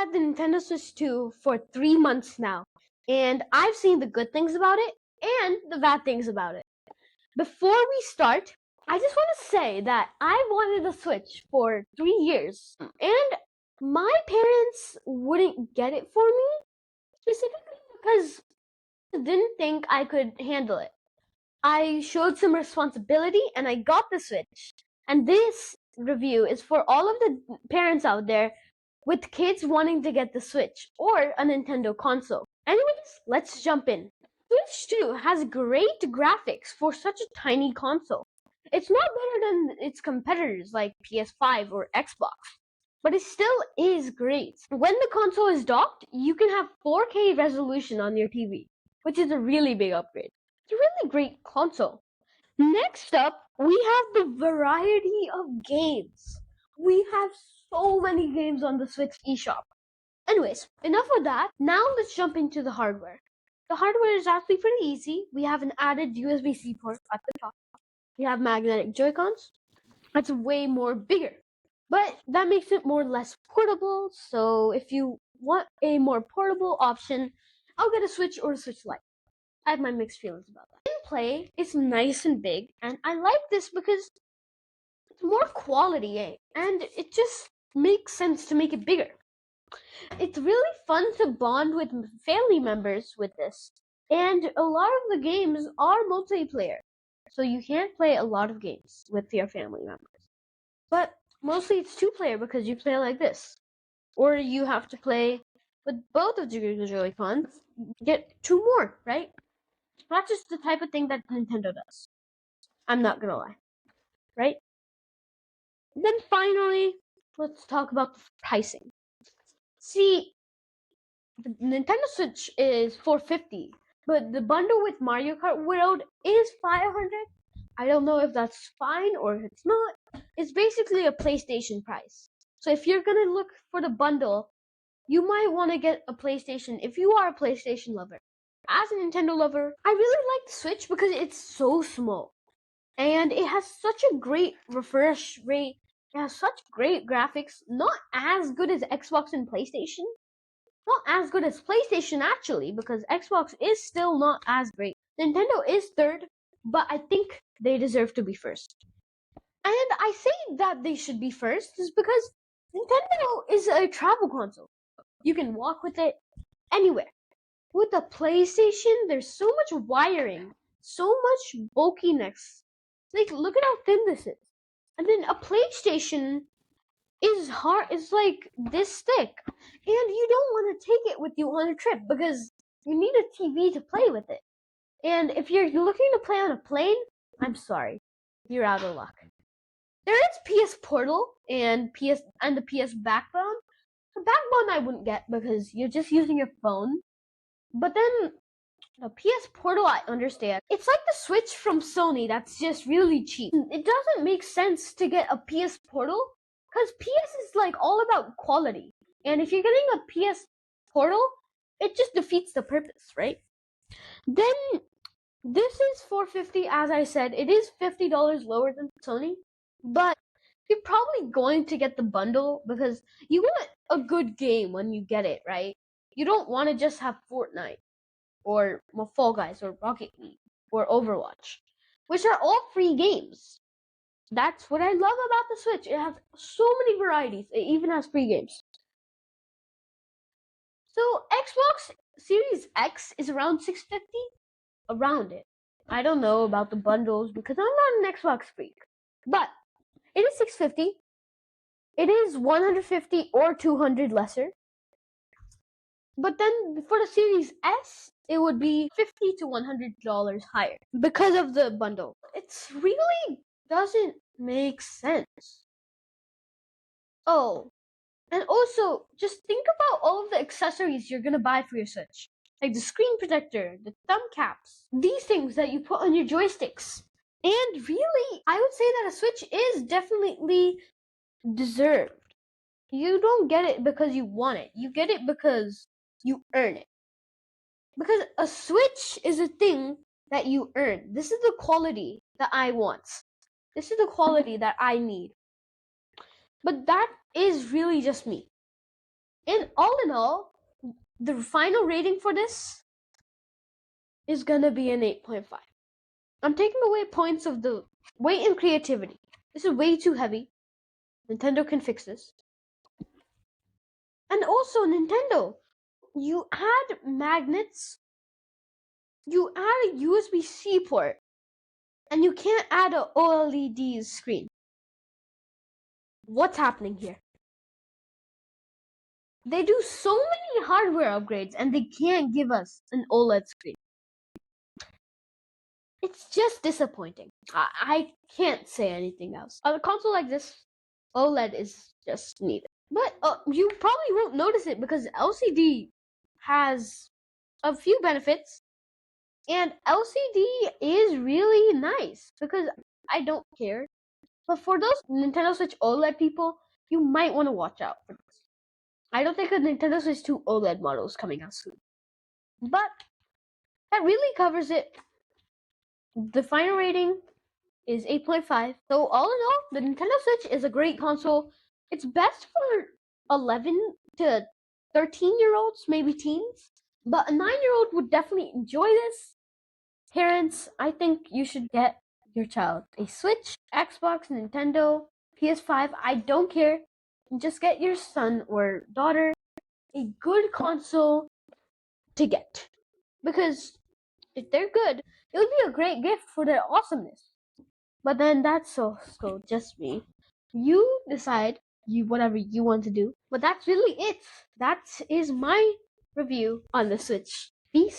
had the Nintendo Switch 2 for 3 months now, and I've seen the good things about it and the bad things about it. Before we start, I just want to say that I wanted a Switch for 3 years, and my parents wouldn't get it for me, specifically because they didn't think I could handle it. I showed some responsibility and I got the Switch. And this review is for all of the parents out there with kids wanting to get the Switch or a Nintendo console. Anyways, let's jump in. Switch 2 has great graphics for such a tiny console. It's not better than its competitors like PS5 or Xbox, but it still is great. When the console is docked, you can have 4K resolution on your TV, which is a really big upgrade. It's a really great console. Next up, we have the variety of games. We have so many games on the Switch eShop. Anyways, enough of that. Now let's jump into the hardware. The hardware is actually pretty easy. We have an added USB-C port at the top. We have magnetic Joy-Cons. That's way more bigger. But that makes it more or less portable. So if you want a more portable option, I'll get a Switch or a Switch Lite. I have my mixed feelings about that. Gameplay is nice and big, and I like this because it's more quality, and it just makes sense to make it bigger. It's really fun to bond with family members with this, and a lot of the games are multiplayer, so you can play a lot of games with your family members. But mostly it's two-player because you play like this, or you have to play with both of the Joy-Cons, get two more, right? That's just the type of thing that Nintendo does. I'm not gonna lie. Right? Then finally, let's talk about the pricing. See, the Nintendo Switch is $450, but the bundle with Mario Kart World is $500. I don't know if that's fine or if it's not. It's basically a PlayStation price. So if you're gonna look for the bundle, you might want to get a PlayStation if you are a PlayStation lover. As a Nintendo lover, I really like the Switch because it's so small. And it has such a great refresh rate. It has such great graphics. Not as good as Xbox and PlayStation. Not as good as PlayStation actually, because Xbox is still not as great. Nintendo is third, but I think they deserve to be first. And I say that they should be first is because Nintendo is a travel console. You can walk with it anywhere. With a PlayStation, there's so much wiring, so much bulkiness. Like, look at how thin this is. And then a PlayStation is hard. It's like this thick, and you don't want to take it with you on a trip because you need a TV to play with it. And if you're looking to play on a plane, I'm sorry, you're out of luck. There is PS Portal and the PS Backbone. The Backbone I wouldn't get because you're just using your phone. But then the PS Portal, I understand. It's like the Switch from Sony that's just really cheap. It doesn't make sense to get a PS Portal because PS is like all about quality. And if you're getting a PS Portal, it just defeats the purpose, right? Then this is $450, as I said. It is $50 lower than Sony, but you're probably going to get the bundle because you want a good game when you get it, right? You don't want to just have Fortnite or Fall Guys or Rocket League or Overwatch, which are all free games. That's what I love about the Switch. It has so many varieties. It even has free games. So Xbox Series X is around $650, around it. I don't know about the bundles because I'm not an Xbox freak, but it is $650. It is $150 or $200 lesser. But then for the Series S, it would be $50 to $100 higher because of the bundle. It's really doesn't make sense. Oh, and also just think about all of the accessories you're gonna buy for your Switch. Like the screen protector, the thumb caps, these things that you put on your joysticks. And really, I would say that a Switch is definitely deserved. You don't get it because you want it. You get it because you earn it. Because a Switch is a thing that you earn. This is the quality that I want. This is the quality that I need. But that is really just me. And all in all, the final rating for this is gonna be an 8.5. I'm taking away points of the weight and creativity. This is way too heavy. Nintendo can fix this. And also, Nintendo, you add magnets, you add a USB-C port, and you can't add a OLED screen. What's happening here? They do so many hardware upgrades and they can't give us an OLED screen. It's just disappointing. I can't say anything else. On a console like this, OLED is just needed. But you probably won't notice it because LCD has a few benefits. And LCD is really nice because I don't care. But for those Nintendo Switch OLED people, you might want to watch out for this. I don't think a Nintendo Switch 2 OLED model is coming out soon. But that really covers it. The final rating is 8.5. So all in all, the Nintendo Switch is a great console. It's best for 11 to 13-year-olds, maybe teens. But a 9-year-old would definitely enjoy this. Parents, I think you should get your child a Switch, Xbox, Nintendo, PS5. I don't care. Just get your son or daughter a good console to get. Because if they're good, it would be a great gift for their awesomeness. But then that's also just me. You decide whatever you want to do. But that's really it. That is my review on the Switch. Peace.